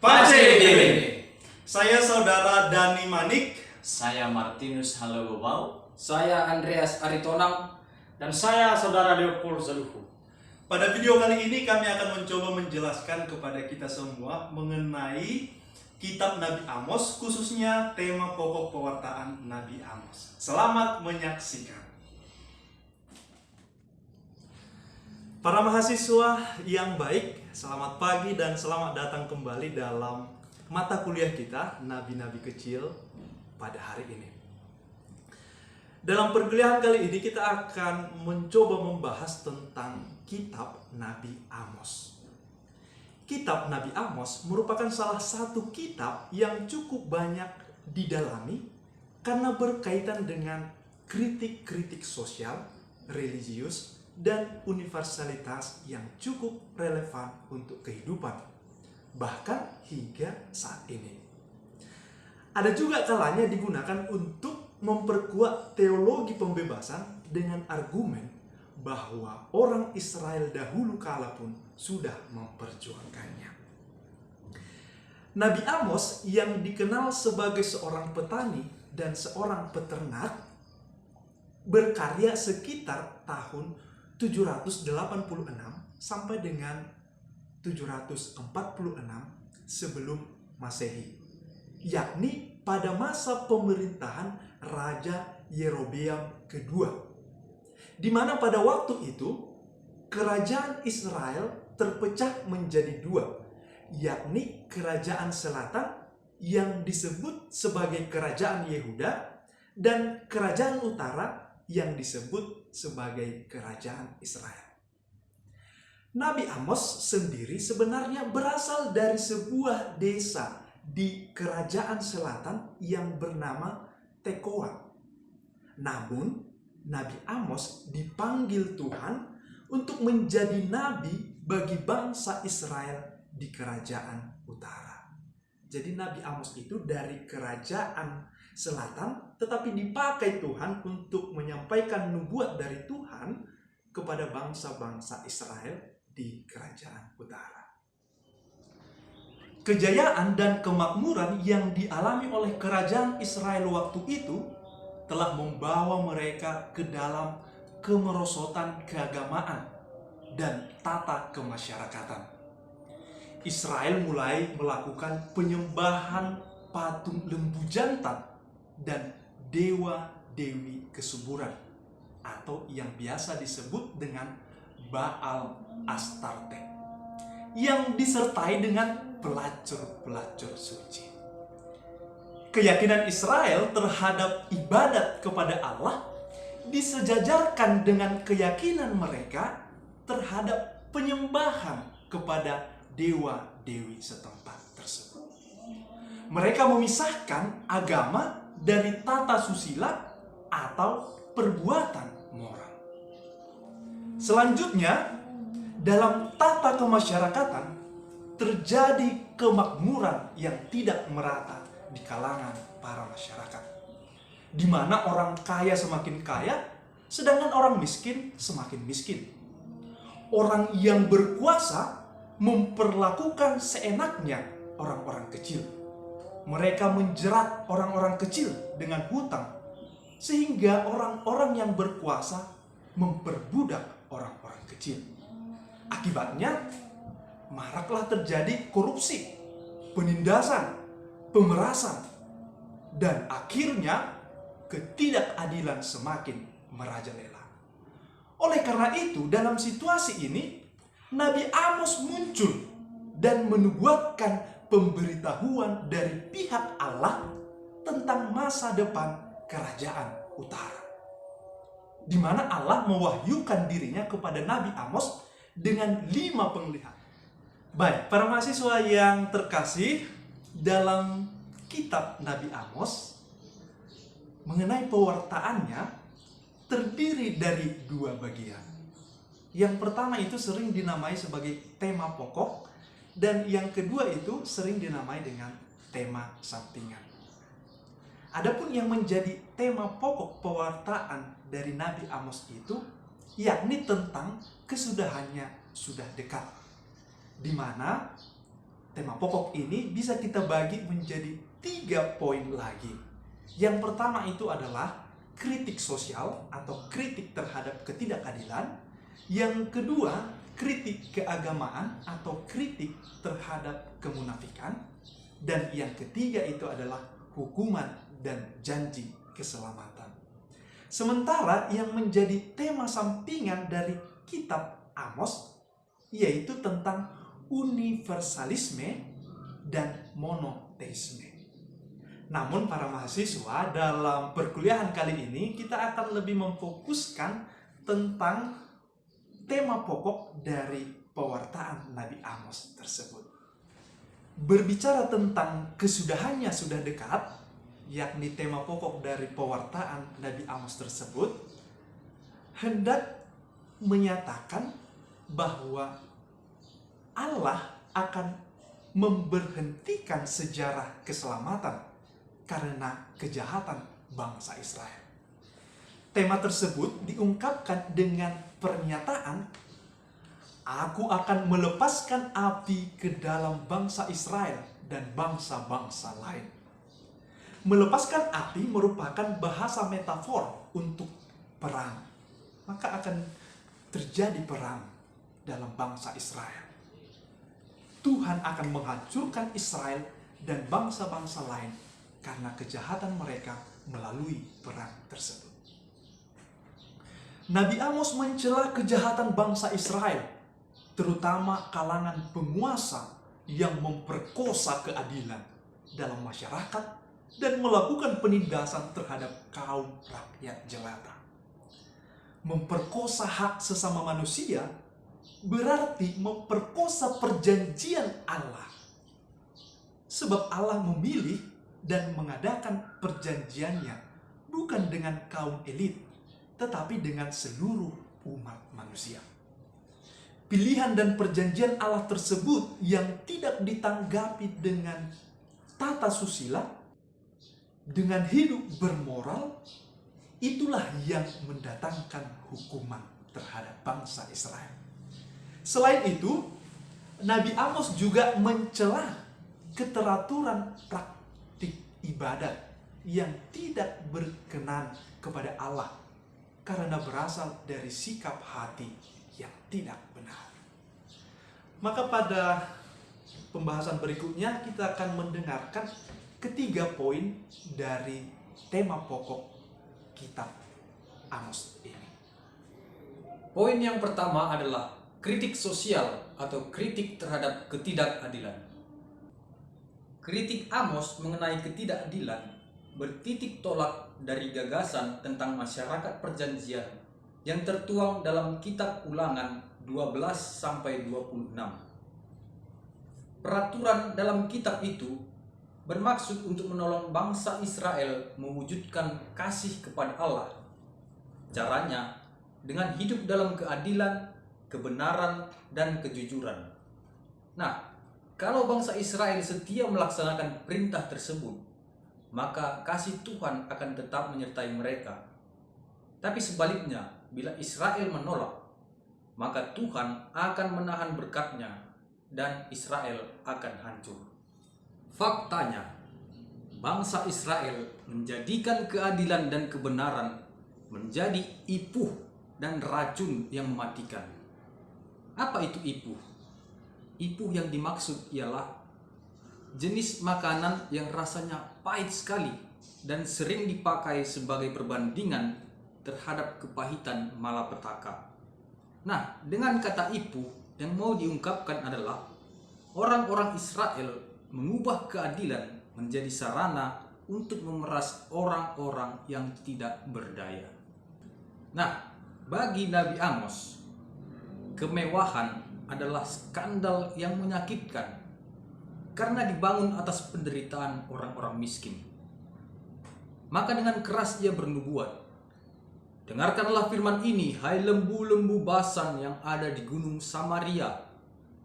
Pace TV. Saya saudara Dani Manik. Saya Martinus Halobau. Saya Andreas Aritonang. Dan saya saudara Leopold Zaluhu. Pada video kali ini kami akan mencoba menjelaskan kepada kita semua mengenai kitab Nabi Amos, khususnya tema pokok pewartaan Nabi Amos. Selamat menyaksikan. Para mahasiswa yang baik, selamat pagi dan selamat datang kembali dalam mata kuliah kita, Nabi-Nabi Kecil, pada hari ini. Dalam perkuliahan kali ini kita akan mencoba membahas tentang kitab Nabi Amos. Kitab Nabi Amos merupakan salah satu kitab yang cukup banyak didalami karena berkaitan dengan kritik-kritik sosial, religius, dan universalitas yang cukup relevan untuk kehidupan, bahkan hingga saat ini. Ada juga kalanya digunakan untuk memperkuat teologi pembebasan dengan argumen bahwa orang Israel dahulu kala pun sudah memperjuangkannya. Nabi Amos yang dikenal sebagai seorang petani dan seorang peternak berkarya sekitar tahun 786 sampai dengan 746 sebelum Masehi, yakni pada masa pemerintahan Raja Yerobeam kedua, di mana pada waktu itu kerajaan Israel terpecah menjadi dua, yakni kerajaan selatan yang disebut sebagai kerajaan Yehuda dan kerajaan utara yang disebut sebagai kerajaan Israel. Nabi Amos sendiri sebenarnya berasal dari sebuah desa di kerajaan selatan yang bernama Tekoa. Namun, Nabi Amos dipanggil Tuhan untuk menjadi nabi bagi bangsa Israel di kerajaan utara. Jadi Nabi Amos itu dari kerajaan selatan, tetapi dipakai Tuhan untuk menyampaikan nubuat dari Tuhan kepada bangsa-bangsa Israel di kerajaan utara. Kejayaan dan kemakmuran yang dialami oleh kerajaan Israel waktu itu telah membawa mereka ke dalam kemerosotan keagamaan dan tata kemasyarakatan. Israel mulai melakukan penyembahan patung lembu jantan dan dewa-dewi kesuburan, atau yang biasa disebut dengan Baal Astarte, yang disertai dengan pelacur-pelacur suci. Keyakinan Israel terhadap ibadat kepada Allah disejajarkan dengan keyakinan mereka terhadap penyembahan kepada dewa-dewi setempat tersebut. Mereka memisahkan agama dari tata susila atau perbuatan moral. Selanjutnya, dalam tata kemasyarakatan terjadi kemakmuran yang tidak merata di kalangan para masyarakat, di mana orang kaya semakin kaya, sedangkan orang miskin semakin miskin. Orang yang berkuasa memperlakukan seenaknya orang-orang kecil. Mereka menjerat orang-orang kecil dengan hutang, sehingga orang-orang yang berkuasa memperbudak orang-orang kecil. Akibatnya, maraklah terjadi korupsi, penindasan, pemerasan, dan akhirnya ketidakadilan semakin merajalela. Oleh karena itu, dalam situasi ini, Nabi Amos muncul dan menubuatkan pemberitahuan dari pihak Allah tentang masa depan kerajaan utara, di mana Allah mewahyukan dirinya kepada Nabi Amos dengan 5 penglihatan. Baik, para mahasiswa yang terkasih, dalam kitab Nabi Amos mengenai pewartaannya terdiri dari 2 bagian. Yang pertama itu sering dinamai sebagai tema pokok, dan yang kedua itu sering dinamai dengan tema sampingan. Adapun yang menjadi tema pokok pewartaan dari Nabi Amos itu yakni tentang kesudahannya sudah dekat, di mana tema pokok ini bisa kita bagi menjadi 3 poin lagi. Yang pertama itu adalah kritik sosial atau kritik terhadap ketidakadilan. Yang kedua, kritik keagamaan atau kritik terhadap kemunafikan. Dan yang ketiga itu adalah hukuman dan janji keselamatan. Sementara yang menjadi tema sampingan dari kitab Amos yaitu tentang universalisme dan monoteisme. Namun para mahasiswa, dalam perkuliahan kali ini kita akan lebih memfokuskan tentang tema pokok dari pewartaan Nabi Amos tersebut. Berbicara tentang kesudahannya sudah dekat, yakni tema pokok dari pewartaan Nabi Amos tersebut, hendak menyatakan bahwa Allah akan memberhentikan sejarah keselamatan karena kejahatan bangsa Israel. Tema tersebut diungkapkan dengan pernyataan, "Aku akan melepaskan api ke dalam bangsa Israel dan bangsa-bangsa lain." Melepaskan api merupakan bahasa metafor untuk perang. Maka akan terjadi perang dalam bangsa Israel. Tuhan akan menghancurkan Israel dan bangsa-bangsa lain karena kejahatan mereka melalui perang tersebut. Nabi Amos mencela kejahatan bangsa Israel, terutama kalangan penguasa yang memperkosa keadilan dalam masyarakat dan melakukan penindasan terhadap kaum rakyat jelata. Memperkosa hak sesama manusia berarti memperkosa perjanjian Allah. Sebab Allah memilih dan mengadakan perjanjiannya bukan dengan kaum elit, tetapi dengan seluruh umat manusia. Pilihan dan perjanjian Allah tersebut yang tidak ditanggapi dengan tata susila, dengan hidup bermoral, itulah yang mendatangkan hukuman terhadap bangsa Israel. Selain itu, Nabi Amos juga mencela keteraturan praktik ibadat yang tidak berkenan kepada Allah karena berasal dari sikap hati yang tidak benar. Maka pada pembahasan berikutnya kita akan mendengarkan ketiga poin dari tema pokok kitab Amos ini. Poin yang pertama adalah kritik sosial atau kritik terhadap ketidakadilan. Kritik Amos mengenai ketidakadilan bertitik tolak dari gagasan tentang masyarakat perjanjian yang tertuang dalam kitab Ulangan 12-26. Peraturan dalam kitab itu bermaksud untuk menolong bangsa Israel mewujudkan kasih kepada Allah. Caranya dengan hidup dalam keadilan, kebenaran, dan kejujuran. Nah, kalau bangsa Israel setia melaksanakan perintah tersebut, maka kasih Tuhan akan tetap menyertai mereka. Tapi sebaliknya, bila Israel menolak, maka Tuhan akan menahan berkat-Nya dan Israel akan hancur. Faktanya, bangsa Israel menjadikan keadilan dan kebenaran menjadi ipuh dan racun yang mematikan. Apa itu ipuh? Ipuh yang dimaksud ialah jenis makanan yang rasanya pahit sekali dan sering dipakai sebagai perbandingan terhadap kepahitan malapetaka. Nah, dengan kata ipuh yang mau diungkapkan adalah orang-orang Israel mengubah keadilan menjadi sarana untuk memeras orang-orang yang tidak berdaya. Nah, bagi Nabi Amos, kemewahan adalah skandal yang menyakitkan karena dibangun atas penderitaan orang-orang miskin. Maka dengan keras ia bernubuat, "Dengarkanlah firman ini, hai lembu-lembu Basan yang ada di gunung Samaria,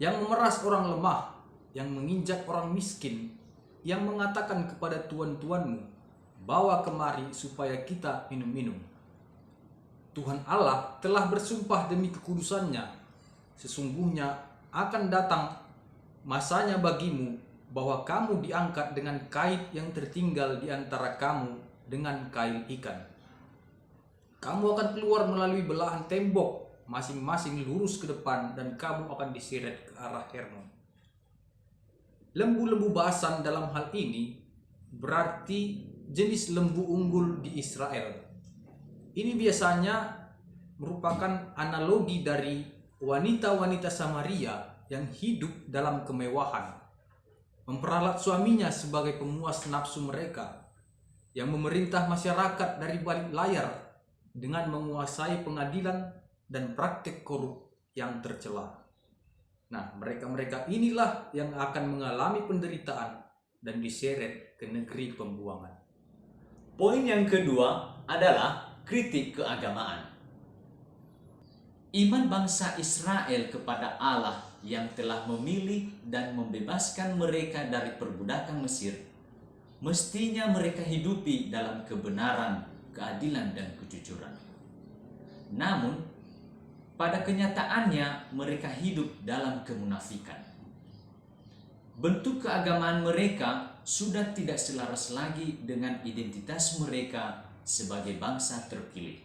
yang memeras orang lemah, yang menginjak orang miskin, yang mengatakan kepada tuan-tuanmu, bawa kemari supaya kita minum-minum. Tuhan Allah telah bersumpah demi kekudusannya, sesungguhnya akan datang masanya bagimu bahwa kamu diangkat dengan kait yang tertinggal di antara kamu dengan kail ikan. Kamu akan keluar melalui belahan tembok, masing-masing lurus ke depan, dan kamu akan diseret ke arah Hermon. Lembu-lembu basan dalam hal ini berarti jenis lembu unggul di Israel. Ini biasanya merupakan analogi dari wanita-wanita Samaria yang hidup dalam kemewahan, memperalat suaminya sebagai pemuas nafsu mereka, yang memerintah masyarakat dari balik layar dengan menguasai pengadilan dan praktik korup yang tercela. Nah, mereka-mereka inilah yang akan mengalami penderitaan dan diseret ke negeri pembuangan. Poin yang kedua adalah kritik keagamaan. Iman bangsa Israel kepada Allah yang telah memilih dan membebaskan mereka dari perbudakan Mesir, mestinya mereka hidupi dalam kebenaran, keadilan, dan kejujuran. Namun, pada kenyataannya mereka hidup dalam kemunafikan. Bentuk keagamaan mereka sudah tidak selaras lagi dengan identitas mereka sebagai bangsa terpilih.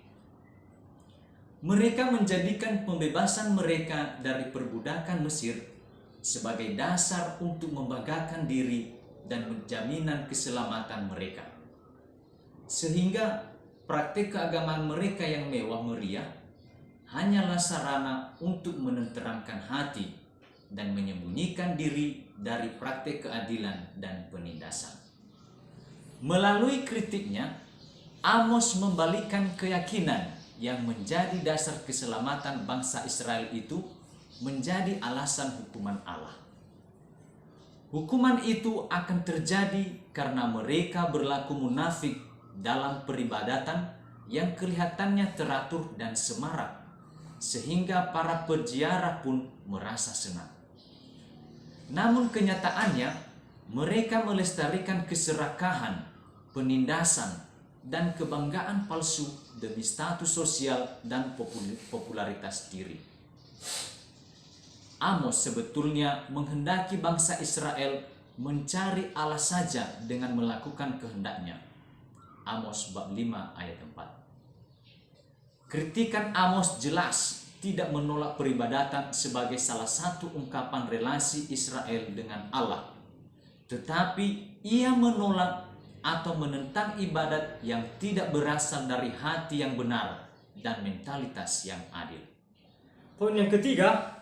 Mereka menjadikan pembebasan mereka dari perbudakan Mesir sebagai dasar untuk membanggakan diri dan jaminan keselamatan mereka. Sehingga praktik keagamaan mereka yang mewah meriah hanyalah sarana untuk menenteramkan hati dan menyembunyikan diri dari praktik keadilan dan penindasan. Melalui kritiknya, Amos membalikkan keyakinan yang menjadi dasar keselamatan bangsa Israel itu menjadi alasan hukuman Allah. Hukuman itu akan terjadi karena mereka berlaku munafik dalam peribadatan yang kelihatannya teratur dan semarak, sehingga para peziarah pun merasa senang. Namun kenyataannya, mereka melestarikan keserakahan, penindasan, dan kebanggaan palsu demi status sosial dan popularitas diri. Amos sebetulnya menghendaki bangsa Israel mencari Allah saja dengan melakukan kehendaknya. Amos bab 5 ayat 4. Kritikan Amos jelas tidak menolak peribadatan sebagai salah satu ungkapan relasi Israel dengan Allah, tetapi ia menolak atau menentang ibadat yang tidak berasal dari hati yang benar dan mentalitas yang adil. Poin yang ketiga,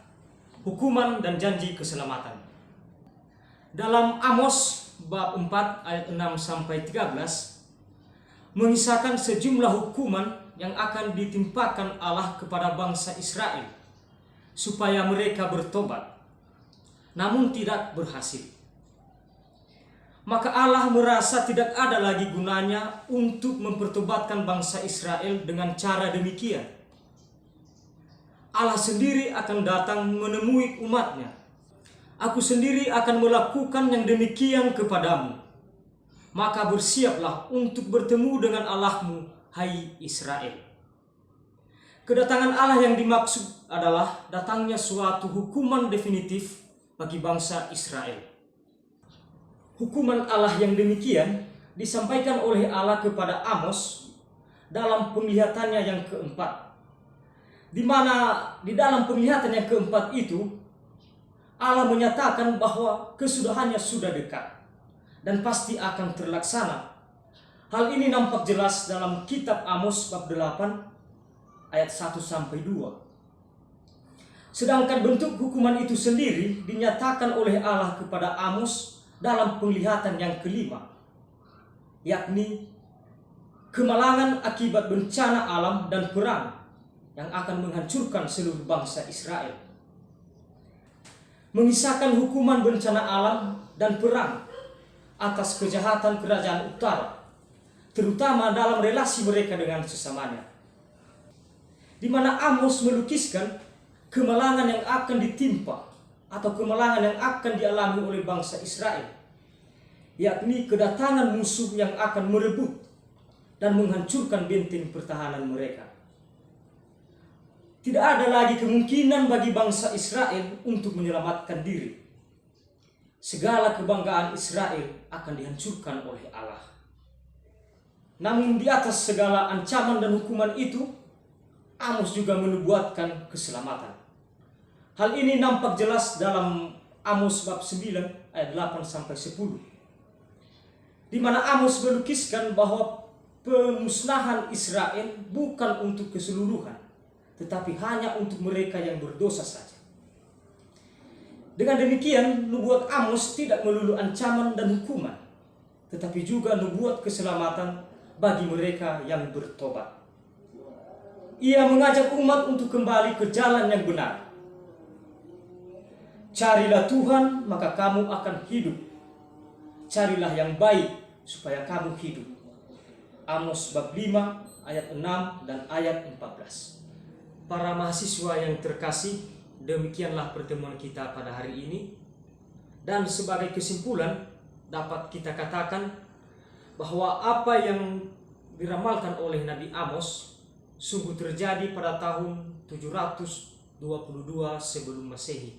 hukuman dan janji keselamatan. Dalam Amos bab 4 ayat 6 sampai 13 mengisahkan sejumlah hukuman yang akan ditimpakan Allah kepada bangsa Israel supaya mereka bertobat, namun tidak berhasil. Maka Allah merasa tidak ada lagi gunanya untuk mempertobatkan bangsa Israel dengan cara demikian. Allah sendiri akan datang menemui umatnya. Aku sendiri akan melakukan yang demikian kepadamu. Maka bersiaplah untuk bertemu dengan Allahmu, hai Israel. Kedatangan Allah yang dimaksud adalah datangnya suatu hukuman definitif bagi bangsa Israel. Hukuman Allah yang demikian disampaikan oleh Allah kepada Amos dalam penglihatannya yang keempat, di mana di dalam penglihatan yang keempat itu Allah menyatakan bahwa kesudahannya sudah dekat dan pasti akan terlaksana. Hal ini nampak jelas dalam kitab Amos bab 8 ayat 1 sampai 2. Sedangkan bentuk hukuman itu sendiri dinyatakan oleh Allah kepada Amos dalam penglihatan yang kelima, yakni kemalangan akibat bencana alam dan perang yang akan menghancurkan seluruh bangsa Israel. Mengisahkan hukuman bencana alam dan perang atas kejahatan kerajaan utara, terutama dalam relasi mereka dengan sesamanya, di mana Amos melukiskan kemalangan yang akan ditimpa atau kemalangan yang akan dialami oleh bangsa Israel, yakni kedatangan musuh yang akan merebut dan menghancurkan benteng pertahanan mereka. Tidak ada lagi kemungkinan bagi bangsa Israel untuk menyelamatkan diri. segala kebanggaan Israel akan dihancurkan oleh Allah. Namun di atas segala ancaman dan hukuman itu, Amos juga menubuatkan keselamatan. Hal ini nampak jelas dalam Amos bab 9 ayat 8 sampai 10. Di mana Amos melukiskan bahwa pemusnahan Israel bukan untuk keseluruhan, tetapi hanya untuk mereka yang berdosa saja. Dengan demikian, nubuat Amos tidak melulu ancaman dan hukuman, tetapi juga nubuat keselamatan bagi mereka yang bertobat. Ia mengajak umat untuk kembali ke jalan yang benar. Carilah Tuhan, maka kamu akan hidup. Carilah yang baik, supaya kamu hidup. Amos bab 5 ayat 6 dan ayat 14. Para mahasiswa yang terkasih, demikianlah pertemuan kita pada hari ini. Dan sebagai kesimpulan, dapat kita katakan bahwa apa yang diramalkan oleh Nabi Amos sungguh terjadi pada tahun 722 sebelum Masehi,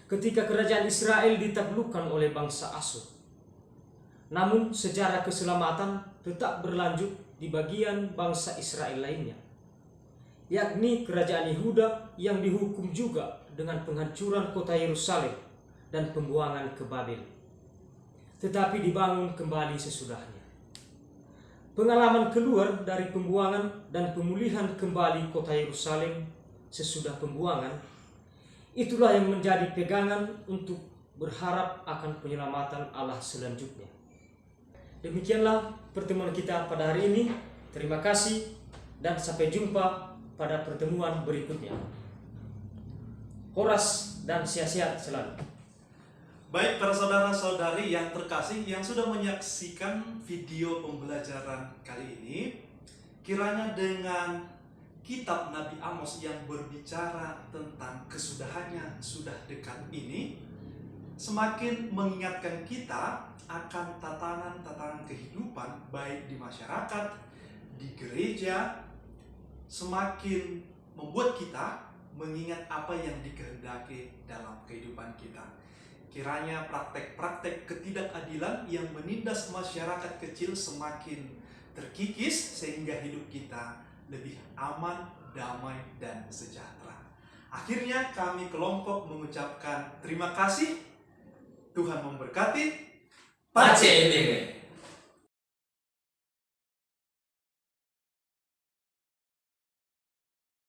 ketika kerajaan Israel ditaklukkan oleh bangsa Asyur. Namun sejarah keselamatan tetap berlanjut di bagian bangsa Israel lainnya, yakni kerajaan Yehuda yang dihukum juga dengan penghancuran kota Yerusalem dan pembuangan ke Babel, tetapi dibangun kembali sesudahnya. Pengalaman keluar dari pembuangan dan pemulihan kembali kota Yerusalem sesudah pembuangan, itulah yang menjadi pegangan untuk berharap akan penyelamatan Allah selanjutnya. Demikianlah pertemuan kita pada hari ini. Terima kasih dan sampai jumpa pada pertemuan berikutnya. Horas dan sehat-sehat selalu. Baik para saudara-saudari yang terkasih yang sudah menyaksikan video pembelajaran kali ini, kiranya dengan kitab Nabi Amos yang berbicara tentang kesudahannya sudah dekat ini, semakin mengingatkan kita akan tatanan-tatanan kehidupan baik di masyarakat, di gereja, semakin membuat kita mengingat apa yang dikehendaki dalam kehidupan kita. Kiranya praktek-praktek ketidakadilan yang menindas masyarakat kecil semakin terkikis sehingga hidup kita lebih aman, damai, dan sejahtera. Akhirnya kami kelompok mengucapkan terima kasih. Tuhan memberkati. Pace Bebe.